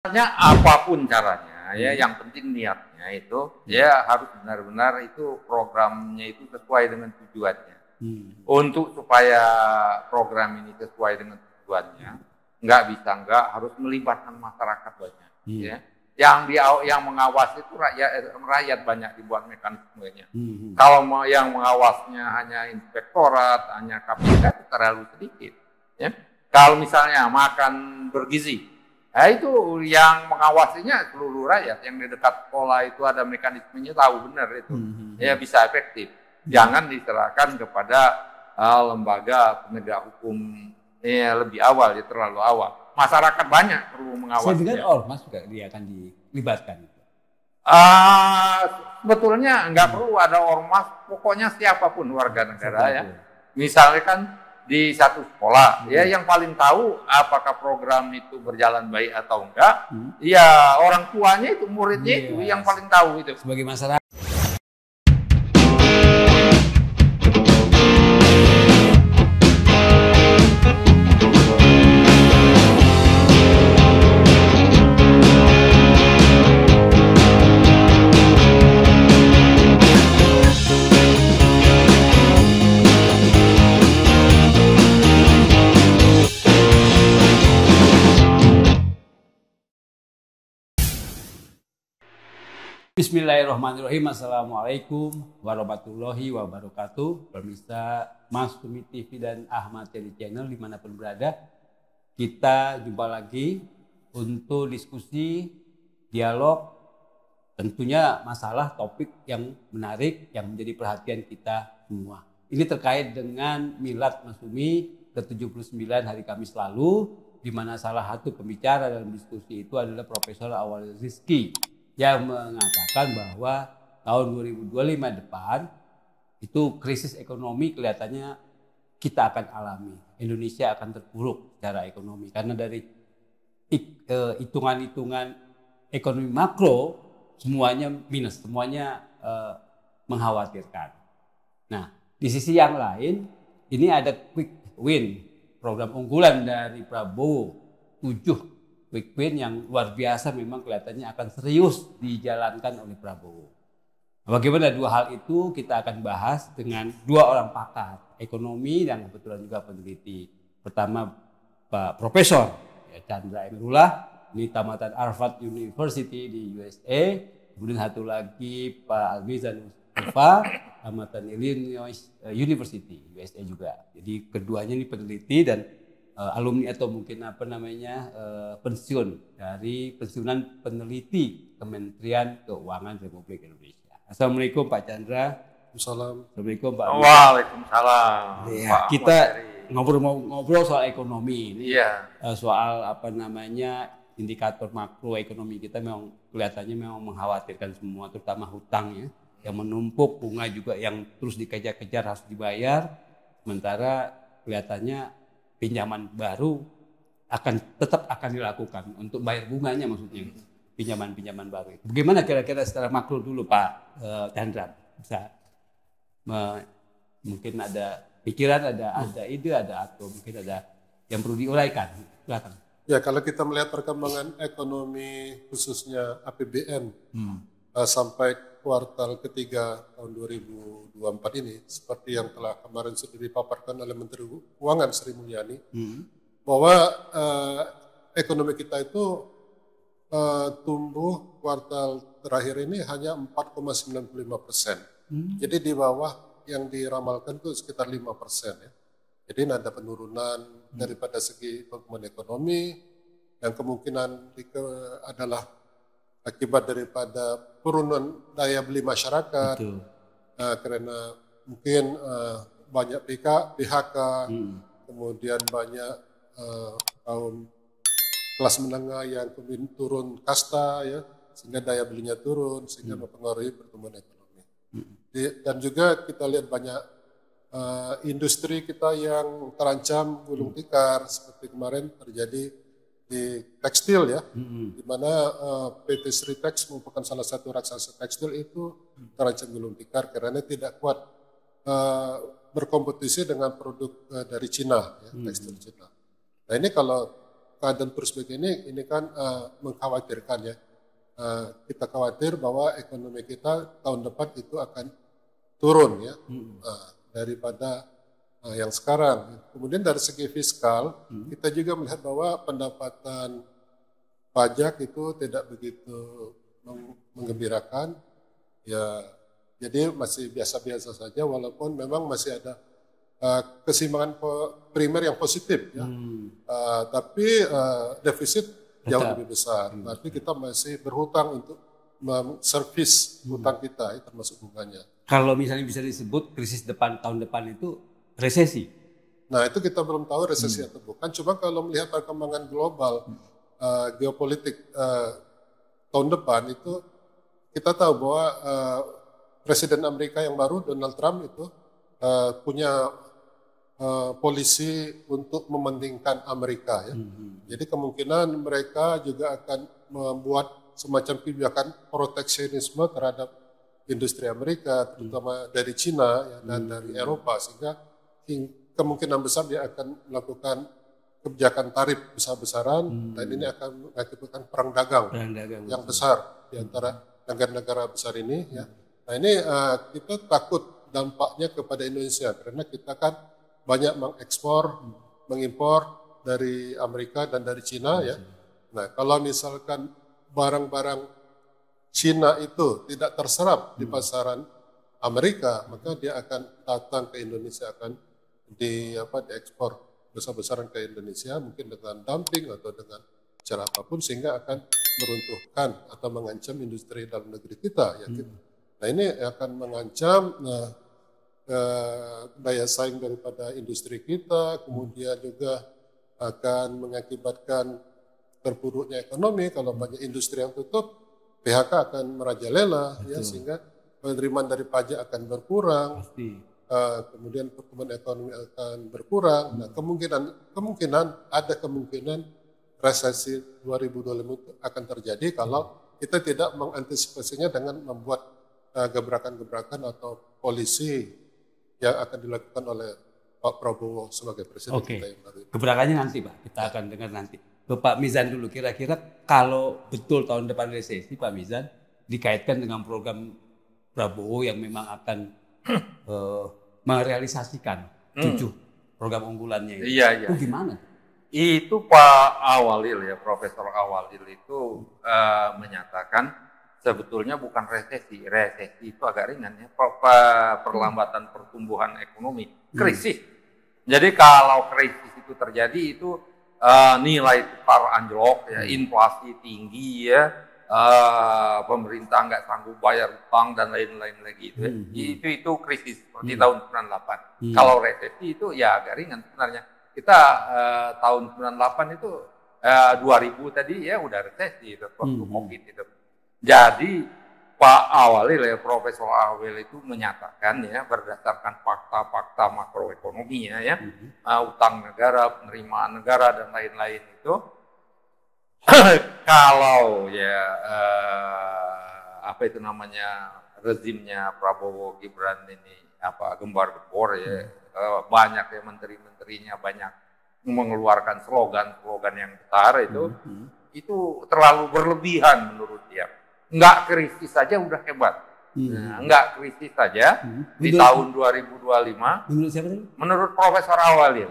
Sebenarnya apapun caranya ya, yang penting niatnya itu ya harus benar-benar itu programnya itu sesuai dengan tujuannya. Untuk supaya program ini sesuai dengan tujuannya, nggak harus melibatkan masyarakat banyak. Ya. Yang mengawasi itu rakyat banyak dibuat mekanismenya. Kalau yang mengawasnya hanya inspektorat, hanya KPK itu terlalu sedikit. Ya. Kalau misalnya makan bergizi, nah itu yang mengawasinya seluruh rakyat. Yang di dekat sekolah itu ada mekanismenya, tahu benar itu. Ya bisa efektif. Jangan diserahkan kepada lembaga penegak hukum lebih awal, ya terlalu awal. Masyarakat banyak perlu mengawasi. Saya dengar ormas juga dia akan dilibatkan. Sebetulnya nggak perlu ada ormas, pokoknya siapapun warga negara ya. Misalnya kan di satu sekolah, ya yang paling tahu apakah program itu berjalan baik atau enggak, ya orang tuanya itu, muridnya itu yang paling tahu itu. Sebagai masyarakat. Bismillahirrahmanirrahim. Assalamualaikum warahmatullahi wabarakatuh. Pemirsa Masumi TV dan Ahmad Jadi Channel dimanapun berada, kita jumpa lagi untuk diskusi, dialog, tentunya masalah topik yang menarik yang menjadi perhatian kita semua. Ini terkait dengan Milad Masumi ke-79 hari Kamis lalu, di mana salah satu pembicara dalam diskusi itu adalah Profesor Awal Rizky yang mengatakan bahwa tahun 2025 depan itu krisis ekonomi kelihatannya kita akan alami. Indonesia akan terpuruk secara ekonomi karena dari hitungan-hitungan ekonomi makro semuanya minus, semuanya mengkhawatirkan. Nah, di sisi yang lain ini ada quick win, program unggulan dari Prabowo 7 quick win yang luar biasa, memang kelihatannya akan serius dijalankan oleh Prabowo. Bagaimana dua hal itu kita akan bahas dengan dua orang pakar ekonomi dan kebetulan juga peneliti. Pertama Pak Profesor Chandra Emerullah, ini tamatan Harvard University di USA. Kemudian satu lagi Pak Almizan Mustafa, tamatan Illinois University USA juga. Jadi keduanya ini peneliti dan alumni atau mungkin pensiun dari pensiunan peneliti Kementerian Keuangan Republik Indonesia. Assalamualaikum Pak Chandra. Assalamualaikum Pak. Waalaikumsalam. Ya, kita ngobrol soal ekonomi ini, soal indikator makroekonomi kita memang kelihatannya memang mengkhawatirkan semua, terutama hutang ya, yang menumpuk, bunga juga yang terus dikejar-kejar harus dibayar, sementara kelihatannya pinjaman baru tetap akan dilakukan untuk bayar bunganya, maksudnya pinjaman baru. Bagaimana kira-kira secara makro dulu Pak Chandra, bisa mungkin ada pikiran, ada ide, atau mungkin ada yang perlu diuraikan. Silakan. Ya, kalau kita melihat perkembangan ekonomi khususnya APBN sampai kuartal ketiga tahun 2024 ini, seperti yang telah kemarin sudah dipaparkan oleh Menteri Keuangan Sri Mulyani, bahwa ekonomi kita itu tumbuh kuartal terakhir ini hanya 4,95%. Jadi di bawah yang diramalkan itu sekitar 5%. Ya. Jadi ada penurunan daripada segi pertumbuhan ekonomi yang kemungkinan adalah akibat daripada penurunan daya beli masyarakat, karena mungkin banyak PHK, kemudian banyak kaum kelas menengah yang kemudian turun kasta, ya, sehingga daya belinya turun, sehingga mempengaruhi pertumbuhan ekonomi. Dan juga kita lihat banyak industri kita yang terancam gulung tikar, seperti kemarin terjadi di tekstil ya, di mana PT Sritex merupakan salah satu raksasa tekstil itu terancam gulung tikar karena tidak kuat berkompetisi dengan produk dari Cina, ya, tekstil Cina. Nah ini kalau keadaan terus begini, ini kan mengkhawatirkan ya. Kita khawatir bahwa ekonomi kita tahun depan itu akan turun ya, daripada yang sekarang. Kemudian dari segi fiskal, kita juga melihat bahwa pendapatan pajak itu tidak begitu menggembirakan. Ya, jadi masih biasa-biasa saja, walaupun memang masih ada keseimbangan primer yang positif ya. Tapi defisit jauh lebih besar. Berarti kita masih berhutang untuk servis hutang kita, termasuk bunganya. Kalau misalnya bisa disebut krisis tahun depan itu resesi. Nah, itu kita belum tahu resesi atau bukan. Cuma kalau melihat perkembangan global geopolitik tahun depan itu, kita tahu bahwa Presiden Amerika yang baru Donald Trump itu punya polisi untuk mementingkan Amerika ya. Jadi kemungkinan mereka juga akan membuat semacam kebijakan proteksionisme terhadap industri Amerika, terutama dari Cina ya, dan dari Eropa, sehingga kemungkinan besar dia akan melakukan kebijakan tarif besar-besaran, dan ini akan mengakibatkan perang dagang yang besar di antara negara-negara besar ini ya. Nah, ini kita takut dampaknya kepada Indonesia karena kita kan banyak mengekspor, mengimpor dari Amerika dan dari Cina ya. Nah, kalau misalkan barang-barang Cina itu tidak terserap di pasaran Amerika, maka dia akan datang ke Indonesia, akan diekspor besar-besaran ke Indonesia, mungkin dengan dumping atau dengan cara apapun, sehingga akan meruntuhkan atau mengancam industri dalam negeri kita. Ya, nah, ini akan mengancam daya saing daripada industri kita, kemudian juga akan mengakibatkan terpuruknya ekonomi. Kalau banyak industri yang tutup, PHK akan merajalela, ya, sehingga penerimaan dari pajak akan berkurang, kemudian pertumbuhan ekonomi akan berkurang. Nah, kemungkinan ada kemungkinan resesi 2025 itu akan terjadi kalau kita tidak mengantisipasinya dengan membuat gebrakan-gebrakan atau polisi yang akan dilakukan oleh Pak Prabowo sebagai presiden kita yang baru. Gebrakannya nanti, Pak, kita akan dengar nanti. Pak Mizan dulu, kira-kira kalau betul tahun depan resesi, Pak Mizan, dikaitkan dengan program Prabowo yang memang akan merealisasikan 7 program unggulannya itu. Iya. Itu gimana? Itu Pak Awalil ya, Profesor Awalil itu menyatakan sebetulnya bukan resesi. Resesi itu agak ringan ya, perlambatan pertumbuhan ekonomi, krisis. Jadi kalau krisis itu terjadi itu nilai tukar anjlok, ya, inflasi tinggi, ya, pemerintah nggak sanggup bayar utang dan lain-lain lagi itu, ya. Itu krisis seperti tahun 98. Kalau resesi itu ya agak ringan sebenarnya. Kita tahun 98 itu 2000 tadi ya udah resesi itu waktu COVID itu. Jadi Pak Awalil ya, Profesor Awalil itu menyatakan ya berdasarkan fakta-fakta makroekonomi ya, utang negara, penerimaan negara dan lain-lain itu, kalau ya rezimnya Prabowo Gibran ini gembar-gembor ya, banyak ya menteri-menterinya banyak mengeluarkan slogan-slogan yang besar itu terlalu berlebihan menurut dia. Enggak krisis saja udah hebat. Nah, enggak krisis saja di tahun 2025. Menurut siapa tadi? Menurut Profesor Awalil.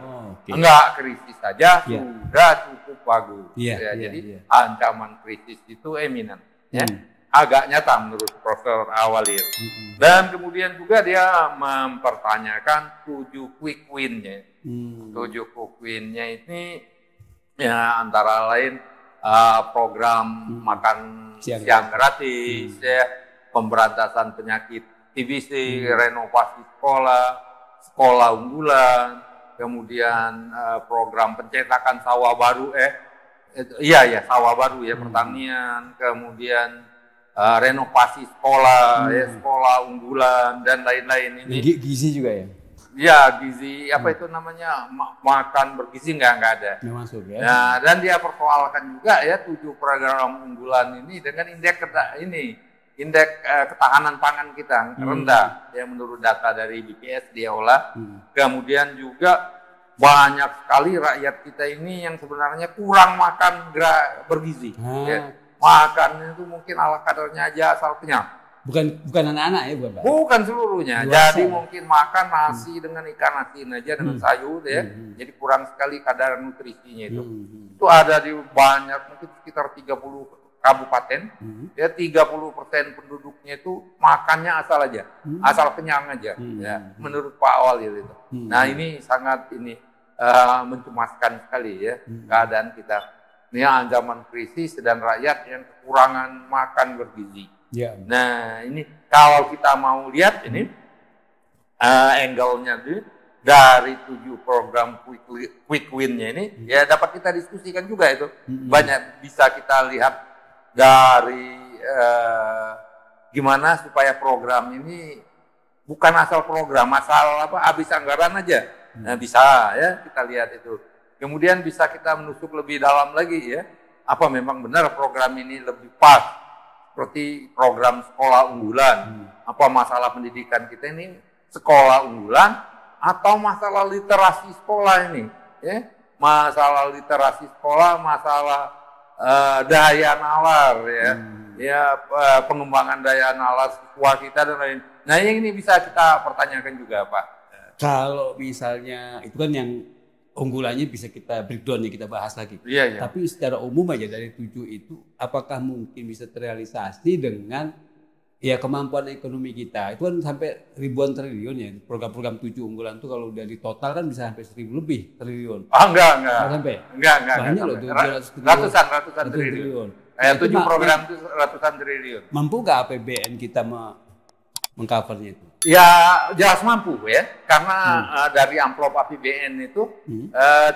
Enggak krisis saja sudah cukup bagus. Jadi ancaman krisis itu eminen. Ya. Agak nyata menurut Profesor Awalil. Dan kemudian juga dia mempertanyakan 7 quick win-nya. 7 quick win-nya ini ya antara lain program makan siang gratis, ya, pemberantasan penyakit TBC, renovasi sekolah unggulan, kemudian program pencetakan sawah baru, sawah baru ya, pertanian, kemudian renovasi sekolah, ya, sekolah unggulan dan lain-lain ini. Gizi juga ya? Ya, gizi itu namanya makan bergizi nggak ada. Masuk ya. Nah, dan dia persoalkan juga ya 7 program unggulan ini dengan indeks ketahanan pangan kita rendah ya menurut data dari BPS dia olah. Kemudian juga banyak sekali rakyat kita ini yang sebenarnya kurang makan bergizi. Ya. Makannya itu mungkin ala kadarnya aja asal kenyang. Bukan anak-anak ya, bukan Pak? Bukan seluruhnya. Jadi mungkin makan nasi dengan ikan asin aja dengan sayur ya. Jadi kurang sekali kadar nutrisinya itu. Itu ada di banyak, mungkin sekitar 30 kabupaten. Ya 30% penduduknya itu makannya asal aja, asal kenyang aja. Ya, menurut Pak Awal itu. Nah ini sangat mencemaskan sekali ya keadaan kita. Ini ancaman krisis dan rakyat yang kekurangan makan bergizi. Ya. Nah ini kalau kita mau lihat ini angle-nya dari 7 program quick win-nya ini ya dapat kita diskusikan juga itu. Banyak bisa kita lihat dari gimana supaya program ini bukan asal program, asal habis anggaran aja. Nah bisa ya kita lihat itu. Kemudian bisa kita menusuk lebih dalam lagi ya. Apa memang benar program ini lebih pas seperti program sekolah unggulan. Apa masalah pendidikan kita ini sekolah unggulan atau masalah literasi sekolah ini? Ya, masalah literasi sekolah, masalah daya nalar ya, pengembangan daya nalar siswa kita dan lain. Nah ini bisa kita pertanyakan juga Pak. Kalau misalnya itu kan yang unggulannya bisa kita breakdown ya, kita bahas lagi. Iya. Tapi secara umum aja dari 7 itu, apakah mungkin bisa terrealisasi dengan ya kemampuan ekonomi kita? Itu kan sampai ribuan triliun ya. Program-program 7 unggulan itu kalau udah di total kan bisa sampai 1.000 lebih triliun. Enggak. Sampai? Enggak. Banyak loh, ratusan triliun. 7 program itu ratusan triliun. Mampu nggak APBN kita mengcovernya itu? Ya jelas mampu ya, karena dari amplop APBN itu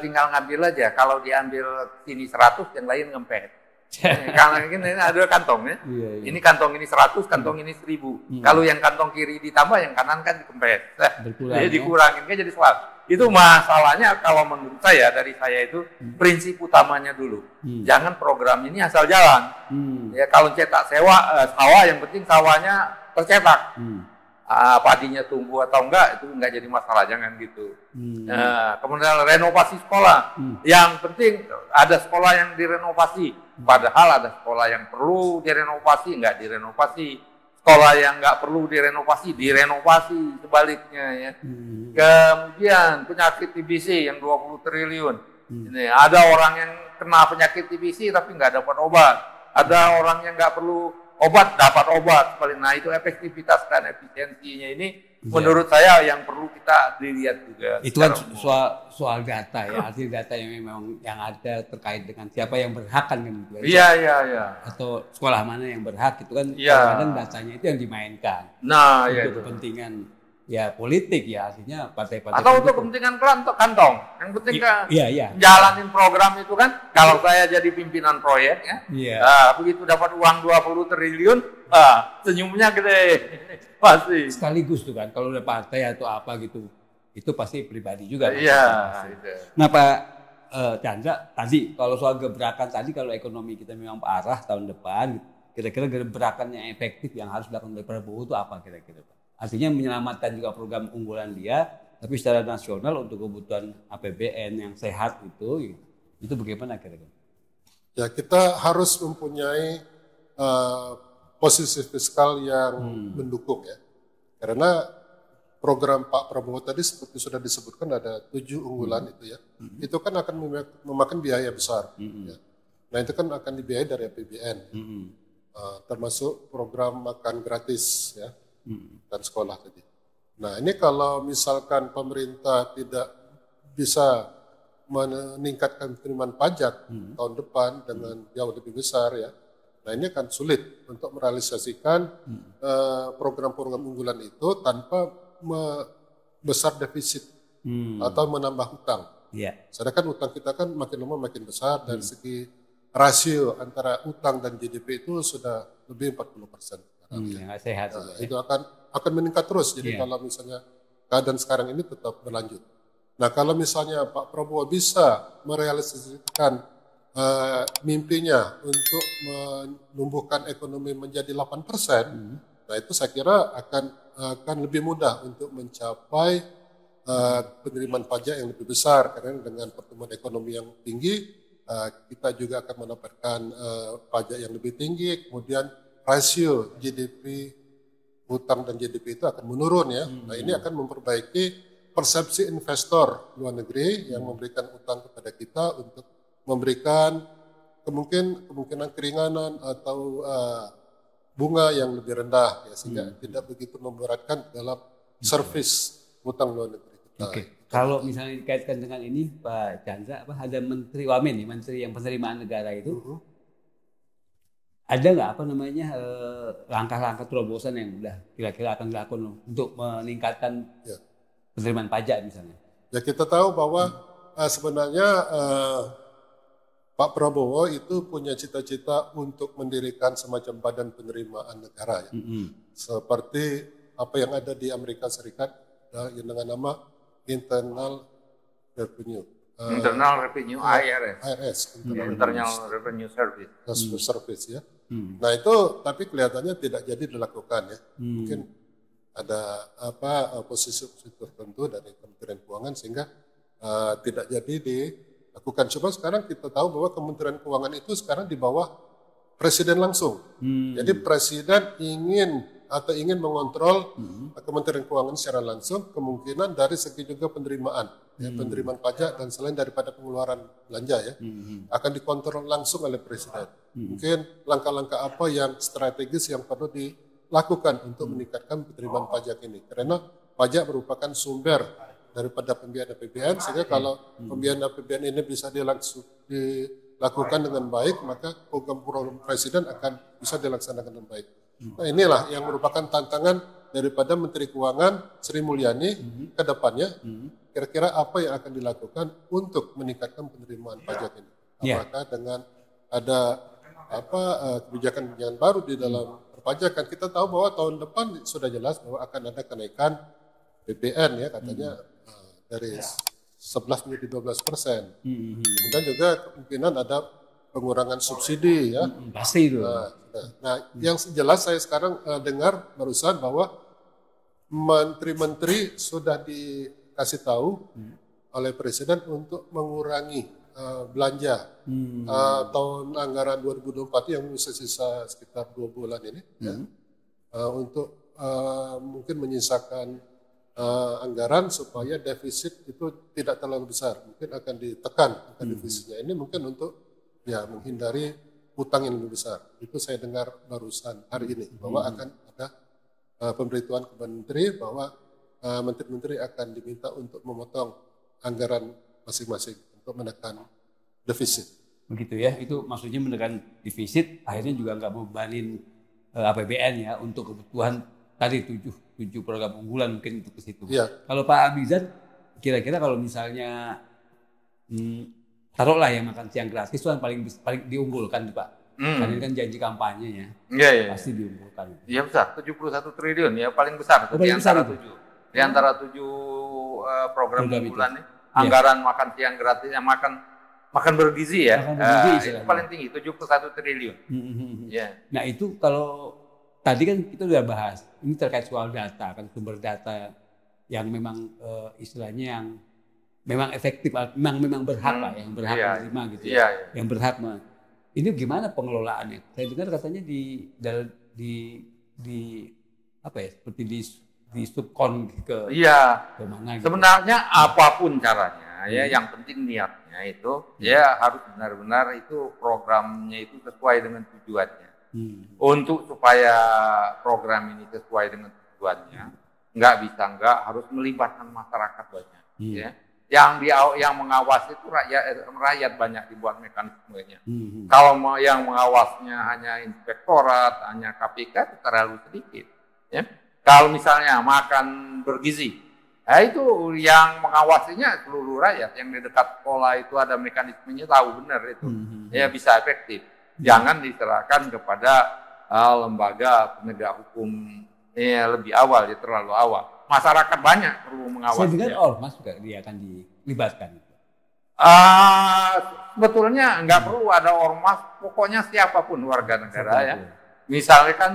tinggal ngambil aja. Kalau diambil sini 100, yang lain ngempet. Karena ini ada kantong ya. Iya. Ini kantong ini 100, kantong ini 1000. Kalau yang kantong kiri ditambah, yang kanan kan dikempet. Jadi dikurangin kan jadi soal. Itu masalahnya kalau menurut saya, dari saya itu prinsip utamanya dulu. Jangan program ini asal jalan. Ya kalau cetak sawah, yang penting sawahnya tercetak. Padinya tumbuh atau enggak itu enggak jadi masalah, jangan gitu. Kemudian renovasi sekolah, yang penting ada sekolah yang direnovasi, padahal ada sekolah yang perlu direnovasi enggak direnovasi, sekolah yang enggak perlu direnovasi sebaliknya ya. Kemudian penyakit TBC yang 20 triliun, ini ada orang yang kena penyakit TBC tapi enggak dapat obat, ada orang yang enggak perlu obat dapat obat. Nah itu efektivitas dan efisiensinya ini menurut saya yang perlu kita dilihat juga. Itu kan soal data ya, arti data yang memang yang ada terkait dengan siapa yang berhak kan gitu. Iya. Atau sekolah mana yang berhak itu kan kadang datanya itu yang dimainkan. Nah untuk kepentingan ya politik ya, artinya partai-partai atau untuk kepentingan kantong. Yang penting jalanin program itu kan. Kalau saya jadi pimpinan proyek ya, begitu dapat uang 20 triliun, senyumnya gede pasti. Sekaligus tuh kan, kalau udah partai atau apa gitu, itu pasti pribadi juga. Iya. Nah Pak Chandra, tadi kalau soal gebrakan tadi, kalau ekonomi kita memang parah tahun depan, kira-kira gebrakan yang efektif yang harus dilakukan oleh Prabowo itu apa kira-kira Pak? Artinya menyelamatkan juga program unggulan dia, tapi secara nasional untuk kebutuhan APBN yang sehat itu bagaimana kira-kira? Ya kita harus mempunyai posisi fiskal yang mendukung ya. Karena program Pak Prabowo tadi seperti sudah disebutkan ada 7 unggulan itu ya. Itu kan akan memakan biaya besar. Ya. Nah itu kan akan dibiayai dari APBN. Termasuk program makan gratis ya. Dan sekolah tadi. Nah ini kalau misalkan pemerintah tidak bisa meningkatkan penerimaan pajak tahun depan dengan jauh lebih besar ya, nah ini akan sulit untuk merealisasikan program-program unggulan itu tanpa besar defisit atau menambah utang. Sedangkan utang kita kan makin lama makin besar, dari segi rasio antara utang dan GDP itu sudah lebih 40%. Sehat. Nah, itu akan meningkat terus. Jadi kalau misalnya keadaan sekarang ini tetap berlanjut. Nah kalau misalnya Pak Prabowo bisa merealisasikan mimpinya untuk menumbuhkan ekonomi menjadi 8%, nah itu saya kira akan lebih mudah untuk mencapai penerimaan pajak yang lebih besar karena dengan pertumbuhan ekonomi yang tinggi kita juga akan mendapatkan pajak yang lebih tinggi, kemudian rasio GDP hutang dan GDP itu akan menurun ya. Nah ini akan memperbaiki persepsi investor luar negeri yang memberikan utang kepada kita untuk memberikan kemungkinan keringanan atau bunga yang lebih rendah ya, sehingga tidak begitu memberatkan dalam servis utang luar negeri kita. Oke. Kalau misalnya dikaitkan dengan ini Pak Chandra, ada Menteri Wamen nih, Menteri yang penerimaan negara itu, ada nggak langkah-langkah terobosan yang udah kira-kira akan dilakukan untuk meningkatkan penerimaan pajak misalnya? Ya kita tahu bahwa sebenarnya Pak Prabowo itu punya cita-cita untuk mendirikan semacam badan penerimaan negara ya. Seperti apa yang ada di Amerika Serikat yang dengan nama Internal Revenue. IRS. Internal Revenue Service ya. Nah itu tapi kelihatannya tidak jadi dilakukan ya. Mungkin ada posisi tertentu dari Kementerian Keuangan sehingga tidak jadi dilakukan. Coba sekarang kita tahu bahwa Kementerian Keuangan itu sekarang di bawah Presiden langsung. Jadi Presiden ingin mengontrol Kementerian Keuangan secara langsung, kemungkinan dari segi juga penerimaan, penerimaan pajak dan selain daripada pengeluaran belanja ya, akan dikontrol langsung oleh Presiden. Mungkin langkah-langkah apa yang strategis yang perlu dilakukan untuk meningkatkan penerimaan pajak ini, karena pajak merupakan sumber daripada pembiayaan APBN, sehingga kalau pembiayaan APBN ini bisa dilakukan dengan baik, maka program Presiden akan bisa dilaksanakan dengan baik. Nah inilah yang merupakan tantangan daripada Menteri Keuangan Sri Mulyani ke depannya. Kira-kira apa yang akan dilakukan untuk meningkatkan penerimaan pajak ini? Apakah dengan ada kebijakan-kebijakan baru di dalam perpajakan? Kita tahu bahwa tahun depan sudah jelas bahwa akan ada kenaikan PPN ya, katanya dari 11 menjadi 12%. Kemudian juga kemungkinan ada pengurangan subsidi ya. Pasti itu. Nah, yang jelas saya sekarang dengar barusan bahwa menteri-menteri sudah dikasih tahu oleh Presiden untuk mengurangi belanja tahun anggaran 2024 yang sisa sekitar 2 bulan ini ya, untuk mungkin menyisakan anggaran supaya defisit itu tidak terlalu besar, mungkin akan ditekan defisitnya ini mungkin untuk ya menghindari utang yang lebih besar. Itu saya dengar barusan hari ini bahwa akan ada pemberitahuan ke menteri bahwa menteri-menteri akan diminta untuk memotong anggaran masing-masing untuk menekan defisit. Begitu ya, itu maksudnya menekan defisit, akhirnya juga nggak membebanin APBN ya untuk kebutuhan tadi 7 program unggulan mungkin untuk ke situ. Ya. Kalau Pak Abizar, kira-kira kalau misalnya taruhlah yang makan siang gratis itu kan paling diunggulkan Pak. Karena ini kan janji kampanyenya. Pasti diunggulkan. Iya besar, 71 triliun ya paling besar. Di antara 7 program unggulan ini. Anggaran makan siang gratis, yang makan bergizi ya. Itu paling tinggi, 71 triliun. Nah itu kalau tadi kan kita sudah bahas, ini terkait soal data, kan sumber data yang memang istilahnya yang memang efektif, memang berhak Pak, yang berhak menerima gitu ya, yang berhak. Ini gimana pengelolaannya? Saya dengar katanya seperti di subkon ke mana gitu. Sebenarnya apapun caranya ya, yang penting niatnya itu ya harus benar-benar itu programnya itu sesuai dengan tujuannya. Untuk supaya program ini sesuai dengan tujuannya, nggak harus melibatkan masyarakat banyak. Ya. Yang mengawasi itu rakyat banyak dibuat mekanismenya. Kalau yang mengawasnya hanya inspektorat, hanya KPK itu terlalu sedikit. Ya. Kalau misalnya makan bergizi, itu yang mengawasinya seluruh rakyat. Yang di dekat sekolah itu ada mekanismenya, tahu benar itu, ya bisa efektif. Jangan diserahkan kepada lembaga penegak hukum lebih awal, ya terlalu awal. Masyarakat banyak perlu mengawasi. Saya dengar ormas juga dia akan dilibatkan. Sebetulnya nggak perlu ada ormas, pokoknya siapapun warga negara ya. Misalnya kan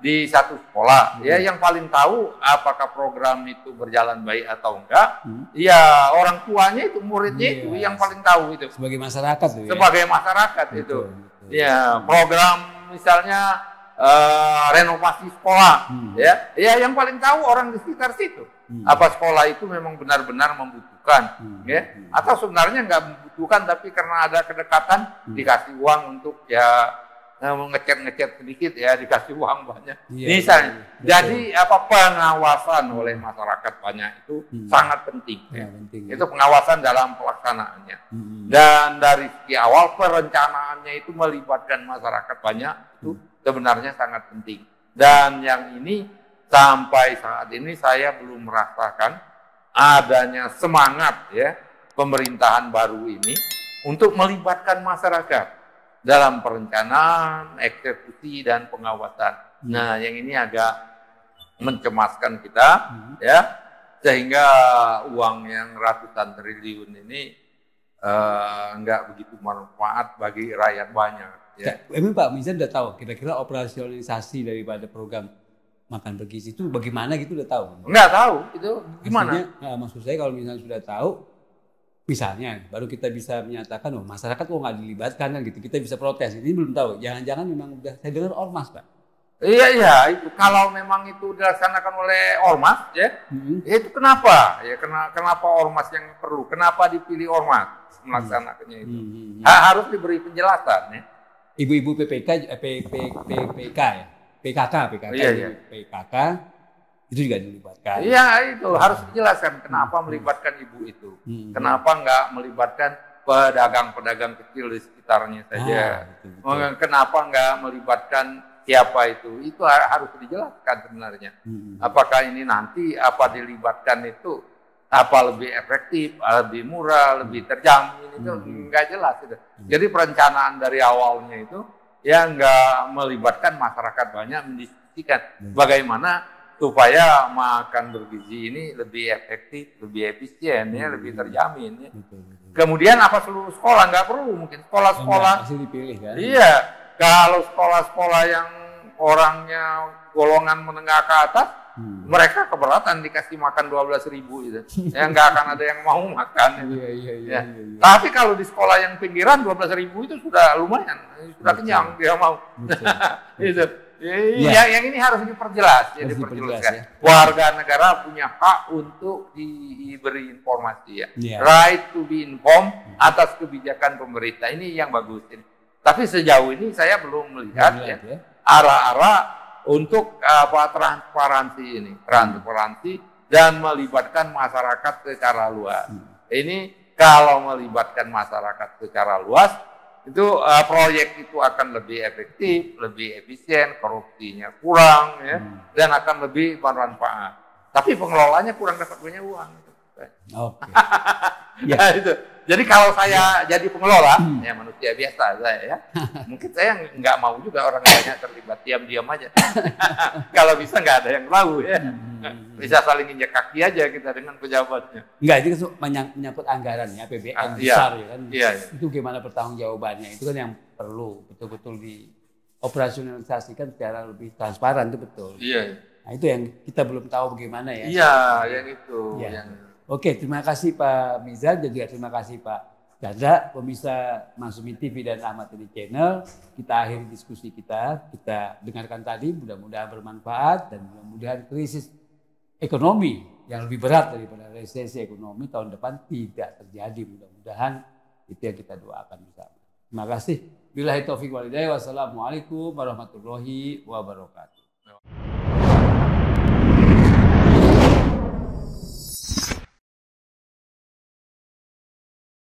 di satu sekolah, ya yang paling tahu apakah program itu berjalan baik atau enggak, ya orang tuanya itu, muridnya itu yang paling tahu itu. Sebagai masyarakat itu. Sebagai masyarakat itu. Ya, program misalnya renovasi sekolah, ya yang paling tahu orang di sekitar situ. Apa sekolah itu memang benar-benar membutuhkan, ya, atau sebenarnya nggak membutuhkan tapi karena ada kedekatan dikasih uang untuk ya ngecat sedikit ya, dikasih uang banyak. Misalnya, jadi apa pengawasan oleh masyarakat banyak itu sangat penting. Ya. Itu pengawasan dalam pelaksanaannya. Dan dari segi awal perencanaannya itu melibatkan masyarakat banyak itu sebenarnya sangat penting. Dan yang ini sampai saat ini saya belum merasakan adanya semangat ya pemerintahan baru ini untuk melibatkan masyarakat dalam perencanaan, eksekusi dan pengawasan. Nah, yang ini agak mencemaskan kita ya, sehingga uang yang ratusan triliun ini enggak begitu bermanfaat bagi rakyat banyak. Ya. Emang Pak Mizan udah tahu kira-kira operasionalisasi daripada program makan bergizi itu bagaimana gitu, udah tahu? Enggak tahu, itu gimana? Maksud saya kalau misalnya sudah tahu, misalnya baru kita bisa menyatakan, oh masyarakat kok nggak dilibatkan kan gitu, kita bisa protes. Ini belum tahu, jangan-jangan memang udah, saya dengar ormas Pak. Iya itu kalau memang itu dilaksanakan oleh ormas ya, itu kenapa? Ya kenapa ormas yang perlu? Kenapa dipilih ormas melaksanakannya itu? Harus diberi penjelasan ya. Ibu-ibu PPK ya, PKK itu juga dilibatkan. Iya itu harus dijelaskan kenapa melibatkan ibu itu, kenapa nggak melibatkan pedagang-pedagang kecil di sekitarnya saja, kenapa nggak melibatkan siapa itu harus dijelaskan sebenarnya. Apakah ini nanti apa dilibatkan itu apa lebih efektif, lebih murah, lebih terjamin, itu nggak jelas itu. Jadi perencanaan dari awalnya itu ya nggak melibatkan masyarakat banyak, mendiskusikan bagaimana supaya makan bergizi ini lebih efektif, lebih efisien, ya, lebih terjamin. Ya. Kemudian apa seluruh sekolah nggak perlu, mungkin sekolah-sekolah pasti dipilih kan? Iya, kalau sekolah-sekolah yang orangnya golongan menengah ke atas, mereka keberatan dikasih makan 12.000 itu, ya nggak akan ada yang mau makan. Iya. Tapi kalau di sekolah yang pinggiran 12.000 itu sudah lumayan, sudah kenyang dia mau. Itu. Ya, yang ini harus diperjelas, ya, diperjelaskan. Ya. Warga negara punya hak untuk diberi informasi, ya. Right to be informed atas kebijakan pemerintah, ini yang bagus. Ini. Tapi sejauh ini saya belum melihat ya arah-arah untuk transparansi dan melibatkan masyarakat secara luas. Ini kalau melibatkan masyarakat secara luas, itu proyek itu akan lebih efektif, lebih efisien, korupsinya kurang, ya, dan akan lebih bermanfaat. Tapi pengelolanya kurang dapat banyak uang. Oke. Ya itu. Jadi kalau saya jadi pengelola, ya manusia biasa saya ya, mungkin saya nggak mau juga orang banyak terlibat, diam-diam aja. Kalau bisa nggak ada yang tahu ya, bisa saling injak kaki aja kita dengan pejabatnya. Enggak, itu menyangkut anggaran ya, APBN besar ya kan. Iya. Itu gimana pertanggungjawabannya, itu kan yang perlu betul-betul dioperasionalisasikan secara lebih transparan, itu betul. Iya. Nah itu yang kita belum tahu bagaimana ya. Iya, yang itu. Ya. Oke, terima kasih Pak Mizan dan juga terima kasih Pak Chandra, pemirsa Maksumi TV dan Ahmad TV Channel. Kita akhiri diskusi kita dengarkan tadi, mudah-mudahan bermanfaat dan mudah-mudahan krisis ekonomi yang lebih berat daripada resesi ekonomi tahun depan tidak terjadi. Mudah-mudahan itu yang kita doakan bersama. Terima kasih. Billahi taufiq wal hidayah. Wassalamualaikum warahmatullahi wabarakatuh.